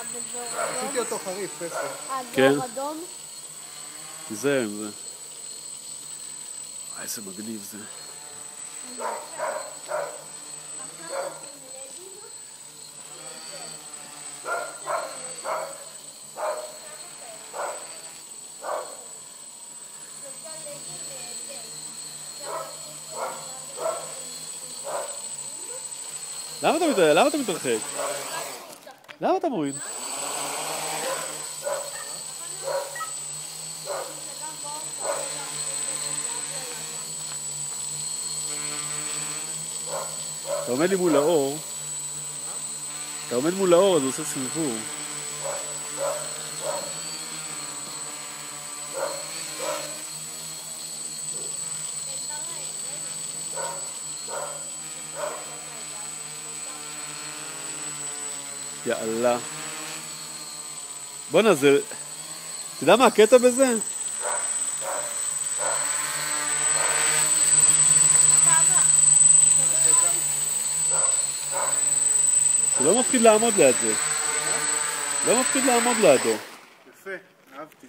עשיתי אותו חריף, פסק. כן. באור אדום? זה. איזה מגניב זה. למה אתה מתרחק? למה אתה מוריד? אתה עומד לי מול האור, אז הוא עושה סיבוב. יאללה. בוא נעזר. אתה יודע מה הקטע בזה? זה לא מפחיד לעמוד ליד זה. לא מפחיד לעמוד לידו. יפה, אהבתי.